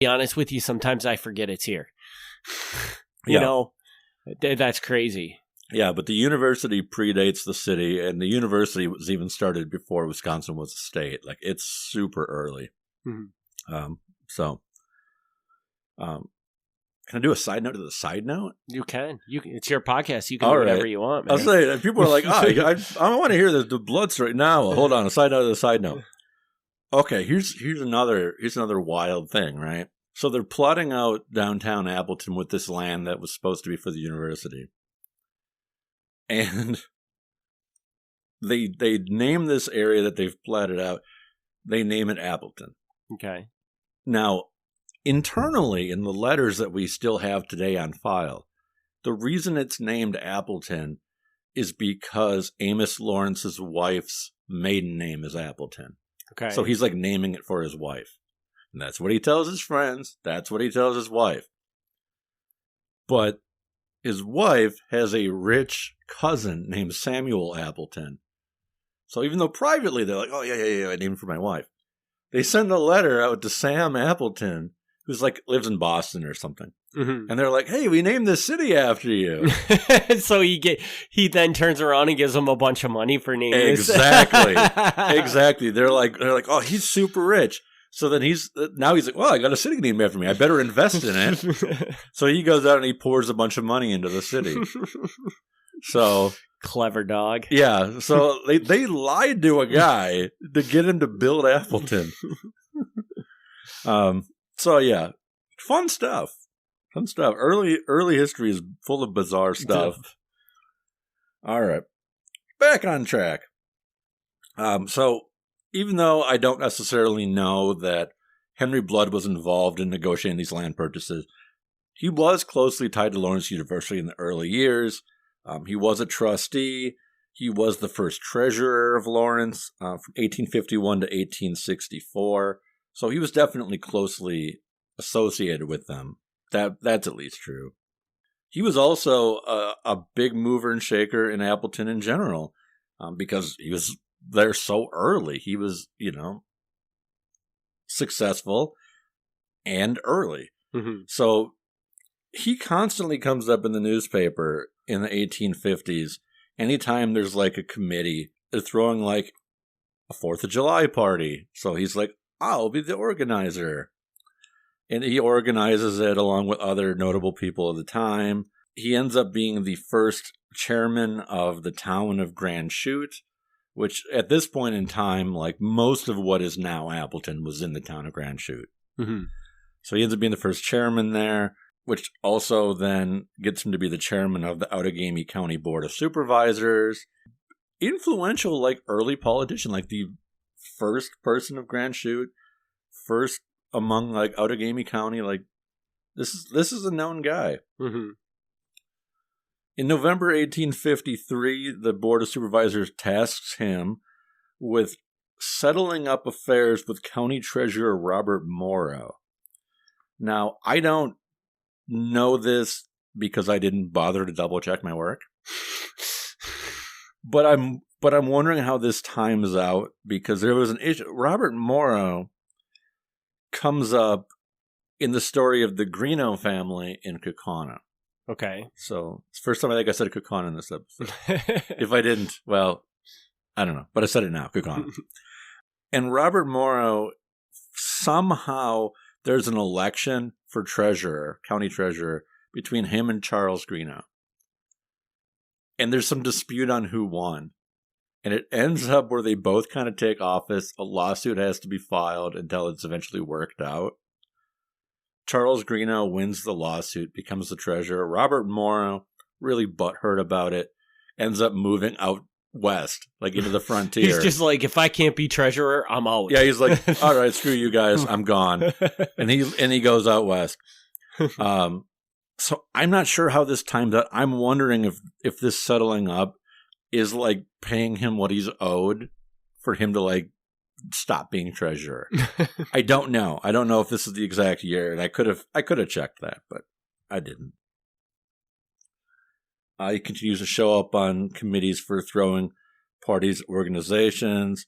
be honest with you, sometimes I forget it's here. Yeah. That's crazy. Yeah, but the university predates the city, and the university was even started before Wisconsin was a state. Like, it's super early. Mm-hmm. Can I do a side note to the side note? You can. It's your podcast. You can do whatever you want, man. I'll say, people are like, I want to hear the blood story. Now, well, hold on, a side note to the side note. Okay, here's another wild thing, right? So they're plotting out downtown Appleton with this land that was supposed to be for the university. And they name this area that they've platted out, they name it Appleton. Okay. Now, internally, in the letters that we still have today on file, the reason it's named Appleton is because Amos Lawrence's wife's maiden name is Appleton. Okay. So he's like naming it for his wife. And that's what he tells his friends. That's what he tells his wife. But his wife has a rich cousin named Samuel Appleton. So even though privately they're like, oh, yeah, I named it for my wife, they send a letter out to Sam Appleton, who's like lives in Boston or something. Mm-hmm. And they're like, hey, we named this city after you. So he then turns around and gives them a bunch of money for naming Exactly. Exactly. They're like, oh, he's super rich. So then he's like, well, I got a city named after me. I better invest in it. So he goes out and he pours a bunch of money into the city. So clever dog. Yeah. So they lied to a guy to get him to build Appleton. So yeah, fun stuff. Early history is full of bizarre stuff. All right, back on track. So even though I don't necessarily know that Henry Blood was involved in negotiating these land purchases, he was closely tied to Lawrence University in the early years. He was a trustee. He was the first treasurer of Lawrence from 1851 to 1864. So he was definitely closely associated with them. That's at least true. He was also a big mover and shaker in Appleton in general, because he was there so early. He was, successful and early. Mm-hmm. So he constantly comes up in the newspaper in the 1850s. Anytime there's like a committee, they're throwing like a 4th of July party. So he's like, I'll be the organizer. And he organizes it along with other notable people of the time. He ends up being the first chairman of the town of Grand Chute, which at this point in time, like most of what is now Appleton was in the town of Grand Chute. Mm-hmm. So he ends up being the first chairman there, which also then gets him to be the chairman of the Outagamie County Board of Supervisors. Influential, like early politician, like the first person of Grand Chute, first among like Outagamie County, like this is a known guy. Mm-hmm. In November 1853, the Board of Supervisors tasks him with settling up affairs with County Treasurer Robert Morrow. Now, I don't know this because I didn't bother to double check my work, but I'm wondering how this times out, because there was an issue. Robert Morrow comes up in the story of the Greeno family in Kaukauna. Okay. So it's the first time I think I said Kaukauna in this episode. If I didn't, well, I don't know, but I said it now, Kaukauna. And Robert Morrow, somehow there's an election for treasurer, county treasurer, between him and Charles Greeno. And there's some dispute on who won. And it ends up where they both kind of take office. A lawsuit has to be filed until it's eventually worked out. Charles Greeno wins the lawsuit, becomes the treasurer. Robert Morrow, really butthurt about it, ends up moving out west, like into the frontier. He's just like, if I can't be treasurer, I'm out. Yeah, he's like, all right, screw you guys, I'm gone. And he goes out west. So I'm not sure how this timed out. I'm wondering if this settling up is like paying him what he's owed for him to like stop being treasurer. I don't know. I don't know if this is the exact year, and I could have checked that, but I didn't. He continues to show up on committees for throwing parties, organizations.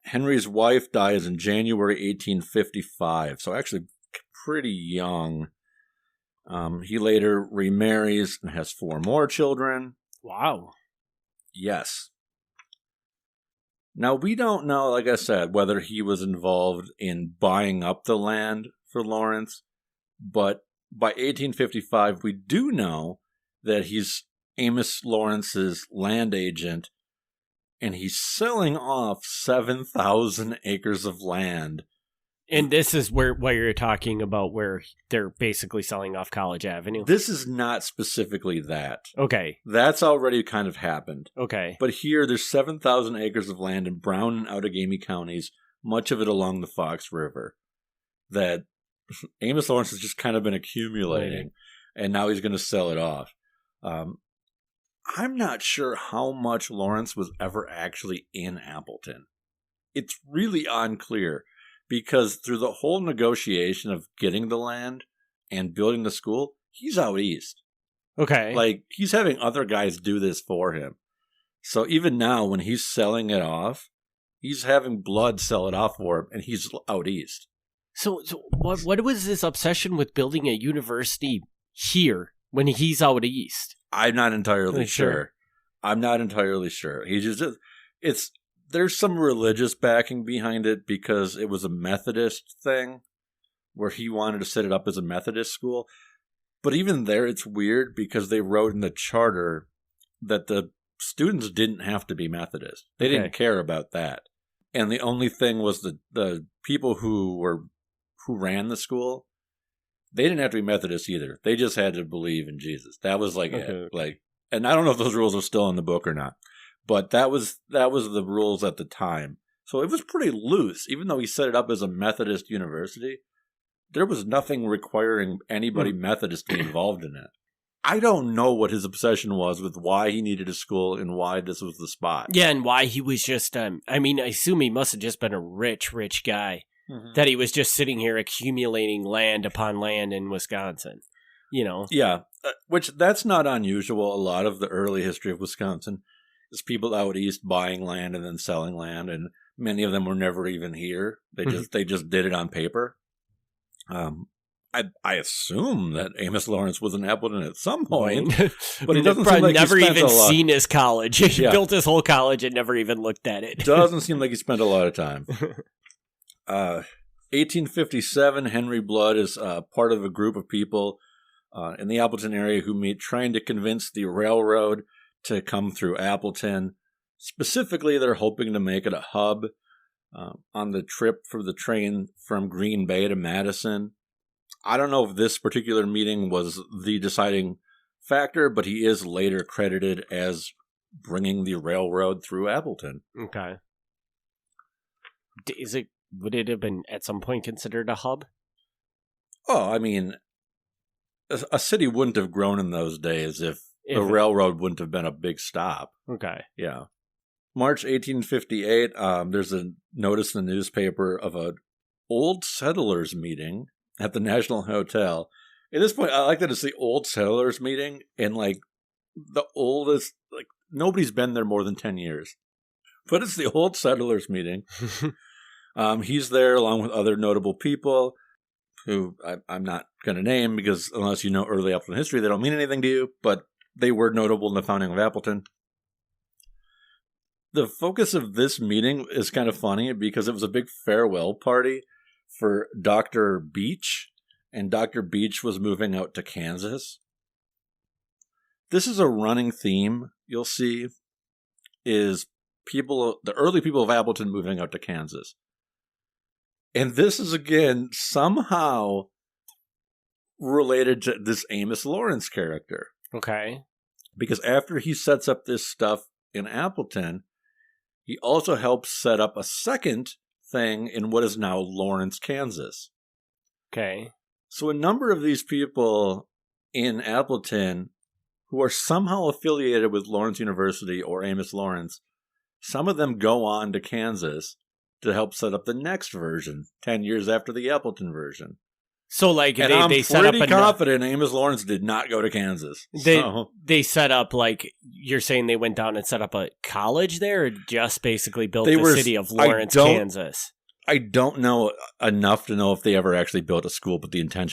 Henry's wife dies in January 1855, so actually pretty young. He later remarries and has 4 more children. Wow. Yes. Now, we don't know, like I said, whether he was involved in buying up the land for Lawrence, but by 1855, we do know that he's Amos Lawrence's land agent, and he's selling off 7,000 acres of land. And this is where you're talking about where they're basically selling off College Avenue? This is not specifically that. Okay. That's already kind of happened. Okay. But here, there's 7,000 acres of land in Brown and Outagamie counties, much of it along the Fox River, that Amos Lawrence has just kind of been accumulating, and now he's going to sell it off. I'm not sure how much Lawrence was ever actually in Appleton. It's really unclear, because through the whole negotiation of getting the land and building the school, he's out east. Okay. Like, he's having other guys do this for him. So even now, when he's selling it off, he's having Blood sell it off for him, and he's out east. So what was this obsession with building a university here when he's out east? I'm not entirely Sure. sure. I'm not entirely sure. There's some religious backing behind it because it was a Methodist thing where he wanted to set it up as a Methodist school. But even there, it's weird because they wrote in the charter that the students didn't have to be Methodist. They didn't care about that. And the only thing was the people who ran the school, they didn't have to be Methodist either. They just had to believe in Jesus. That was it. And I don't know if those rules are still in the book or not, but that was the rules at the time. So it was pretty loose. Even though he set it up as a Methodist university, there was nothing requiring anybody Methodist to be involved in it. I don't know what his obsession was with why he needed a school and why this was the spot. Yeah, and why he was just, I assume he must have just been a rich guy. Mm-hmm. That he was just sitting here accumulating land upon land in Wisconsin, Yeah, which that's not unusual. A lot of the early history of Wisconsin is people out east buying land and then selling land, and many of them were never even here. They just did it on paper. I assume that Amos Lawrence was in Appleton at some point, but he doesn't seem like never he spent even a lot. seen his college. He built his whole college and never even looked at it. Doesn't seem like he spent a lot of time. 1857, Henry Blood is part of a group of people in the Appleton area who meet trying to convince the railroad to come through Appleton. Specifically, they're hoping to make it a hub on the trip for the train from Green Bay to Madison. I don't know if this particular meeting was the deciding factor, but he is later credited as bringing the railroad through Appleton. Okay. Would it have been at some point considered a hub? Oh, I mean, a city wouldn't have grown in those days if the railroad wouldn't have been a big stop. Okay. Yeah. March 1858, there's a notice in the newspaper of an old settlers meeting at the National Hotel. At this point, I like that it's the old settlers meeting, and the oldest, nobody's been there more than 10 years. But it's the old settlers meeting. He's there along with other notable people who I'm not going to name because unless you know early Appleton history, they don't mean anything to you, but they were notable in the founding of Appleton. The focus of this meeting is kind of funny because it was a big farewell party for Dr. Beach, and Dr. Beach was moving out to Kansas. This is a running theme you'll see is the early people of Appleton moving out to Kansas. And this is, again, somehow related to this Amos Lawrence character. Okay. Because after he sets up this stuff in Appleton, he also helps set up a second thing in what is now Lawrence, Kansas. Okay. So a number of these people in Appleton who are somehow affiliated with Lawrence University or Amos Lawrence, some of them go on to Kansas to help set up the next version, 10 years after the Appleton version. So, they set up. I'm pretty confident Amos Lawrence did not go to Kansas. They set up, you're saying they went down and set up a college there, or just basically built the city of Lawrence, Kansas? I don't know enough to know if they ever actually built a school, but the intention